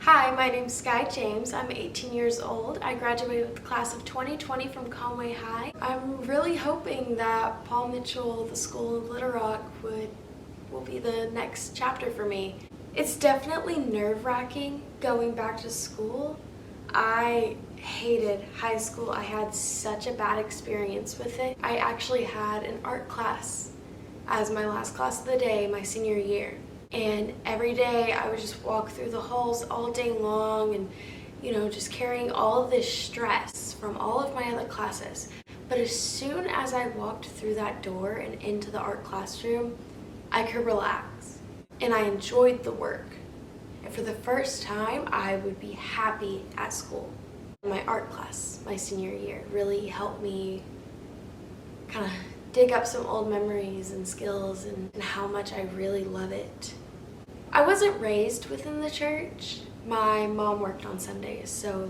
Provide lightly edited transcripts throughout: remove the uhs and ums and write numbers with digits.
Hi, my name's Skye James. I'm 18 years old. I graduated with the class of 2020 from Conway High. I'm really hoping that Paul Mitchell, the school in Little Rock, will be the next chapter for me. It's definitely nerve-wracking going back to school. I hated high school. I had such a bad experience with it. I actually had an art class as my last class of the day my senior year. And every day I would just walk through the halls all day long and, just carrying all of this stress from all of my other classes. But as soon as I walked through that door and into the art classroom, I could relax. And I enjoyed the work. And for the first time, I would be happy at school. My art class, my senior year, really helped me kind of dig up some old memories and skills and how much I really love it. I wasn't raised within the church. My mom worked on Sundays, so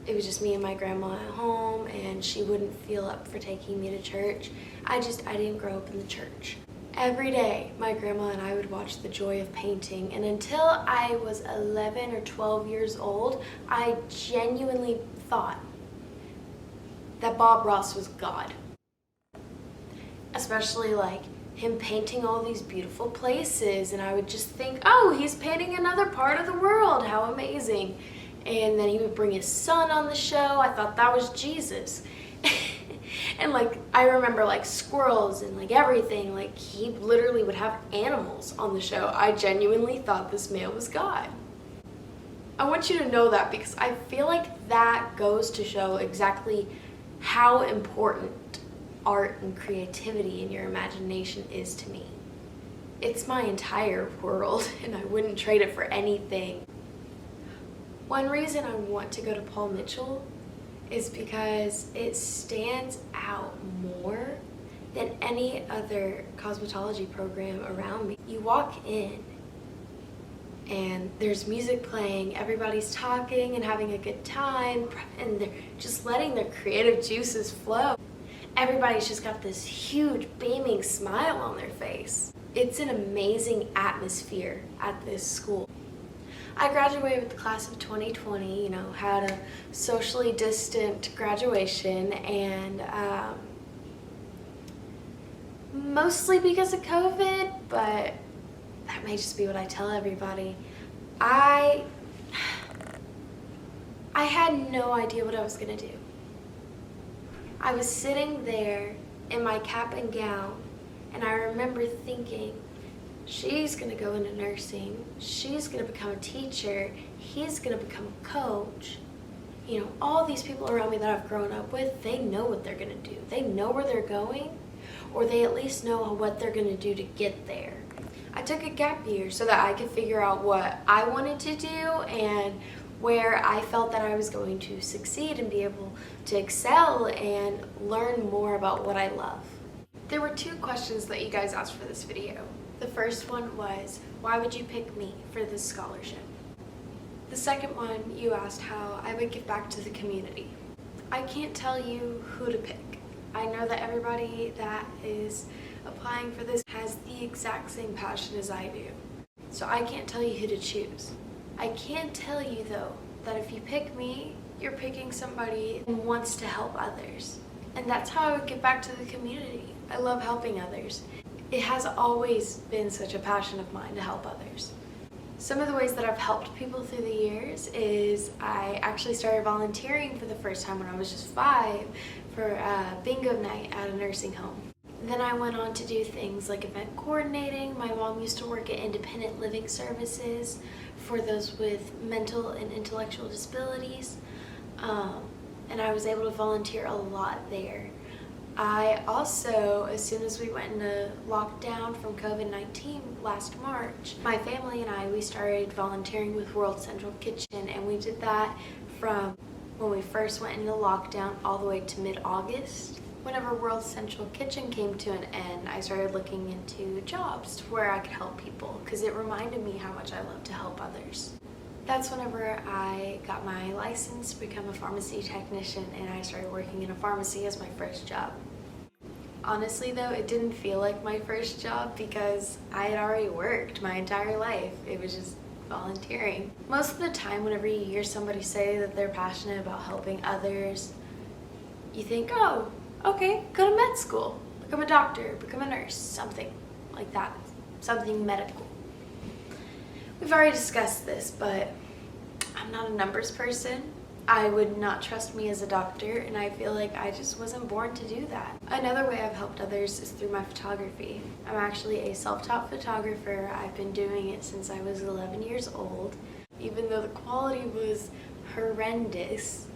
it was just me and my grandma at home, and she wouldn't feel up for taking me to church. I didn't grow up in the church. Every day, my grandma and I would watch The Joy of Painting, and until I was 11 or 12 years old, I genuinely thought that Bob Ross was God. Especially him painting all these beautiful places, and I would just think, oh, he's painting another part of the world, how amazing. And then he would bring his son on the show. I thought that was Jesus. And I remember squirrels and everything, he literally would have animals on the show. I genuinely thought this man was God. I want you to know that because I feel like that goes to show exactly how important art and creativity and your imagination is to me. It's my entire world, and I wouldn't trade it for anything. One reason I want to go to Paul Mitchell is because it stands out more than any other cosmetology program around me. You walk in and there's music playing, everybody's talking and having a good time, and they're just letting their creative juices flow. Everybody's just got this huge beaming smile on their face. It's an amazing atmosphere at this school. I graduated with the class of 2020, had a socially distant graduation, and mostly because of COVID, but that may just be what I tell everybody. I had no idea what I was gonna do. I was sitting there in my cap and gown, and I remember thinking, she's gonna go into nursing, she's gonna become a teacher, he's gonna become a coach. All these people around me that I've grown up with, they know what they're gonna do. They know where they're going, or they at least know what they're gonna do to get there. I took a gap year so that I could figure out what I wanted to do and where I felt that I was going to succeed and be able to excel and learn more about what I love. There were two questions that you guys asked for this video. The first one was, why would you pick me for this scholarship? The second one, you asked how I would give back to the community. I can't tell you who to pick. I know that everybody that is applying for this has the exact same passion as I do. So I can't tell you who to choose. I can tell you though, that if you pick me, you're picking somebody who wants to help others. And that's how I would give back to the community. I love helping others. It has always been such a passion of mine to help others. Some of the ways that I've helped people through the years is I actually started volunteering for the first time when I was just 5 for a bingo night at a nursing home. Then I went on to do things like event coordinating. My mom used to work at independent living services for those with mental and intellectual disabilities, and I was able to volunteer a lot there. I also, as soon as we went into lockdown from COVID-19 last March, my family and we started volunteering with World Central Kitchen, and we did that from when we first went into lockdown all the way to mid-August. Whenever World Central Kitchen came to an end, I started looking into jobs where I could help people because it reminded me how much I love to help others. That's whenever I got my license to become a pharmacy technician, and I started working in a pharmacy as my first job. Honestly though, it didn't feel like my first job because I had already worked my entire life. It was just volunteering. Most of the time, whenever you hear somebody say that they're passionate about helping others, you think, oh, okay, go to med school, become a doctor, become a nurse, something like that, something medical. We've already discussed this, but I'm not a numbers person. I would not trust me as a doctor, and I feel like I just wasn't born to do that. Another way I've helped others is through my photography. I'm actually a self-taught photographer. I've been doing it since I was 11 years old. Even though the quality was horrendous,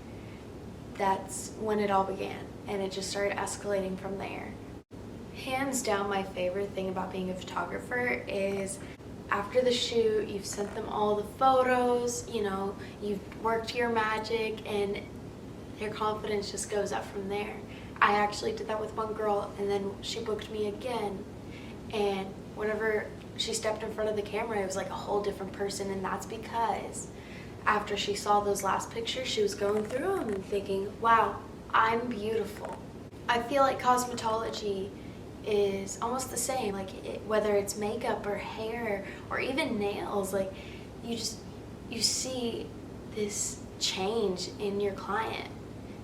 that's when it all began, and it just started escalating from there. Hands down, my favorite thing about being a photographer is after the shoot, you've sent them all the photos, you know, you've worked your magic, and their confidence just goes up from there. I actually did that with one girl, and then she booked me again, and whenever she stepped in front of the camera, it was like a whole different person, and that's because after she saw those last pictures, she was going through them and thinking, wow, I'm beautiful. I feel like cosmetology is almost the same, like whether it's makeup or hair or even nails, like you see this change in your client.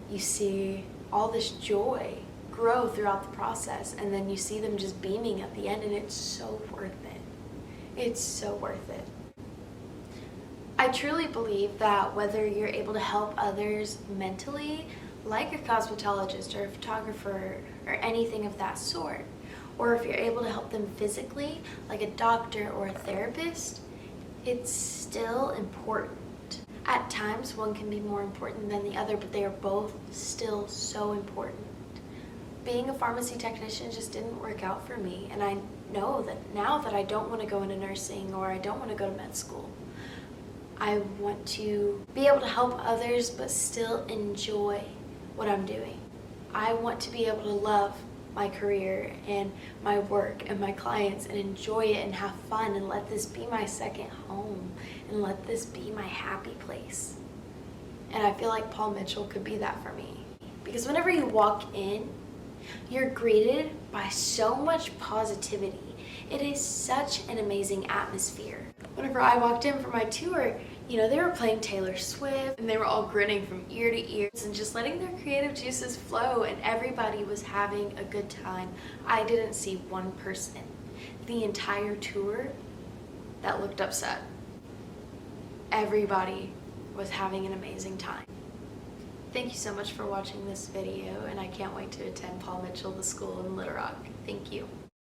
You see all this joy grow throughout the process, and then you see them just beaming at the end, and it's so worth it. It's so worth it. I truly believe that whether you're able to help others mentally, like a cosmetologist or a photographer or anything of that sort, or if you're able to help them physically, like a doctor or a therapist, it's still important. At times, one can be more important than the other, but they are both still so important. Being a pharmacy technician just didn't work out for me, and I know that now that I don't want to go into nursing or I don't want to go to med school. I want to be able to help others but still enjoy what I'm doing. I want to be able to love my career and my work and my clients and enjoy it and have fun and let this be my second home and let this be my happy place. And I feel like Paul Mitchell could be that for me. Because whenever you walk in, you're greeted by so much positivity. It is such an amazing atmosphere. Whenever I walked in for my tour, you know, they were playing Taylor Swift, and they were all grinning from ear to ear and just letting their creative juices flow, and everybody was having a good time. I didn't see one person the entire tour that looked upset. Everybody was having an amazing time. Thank you so much for watching this video, and I can't wait to attend Paul Mitchell, the school in Little Rock. Thank you.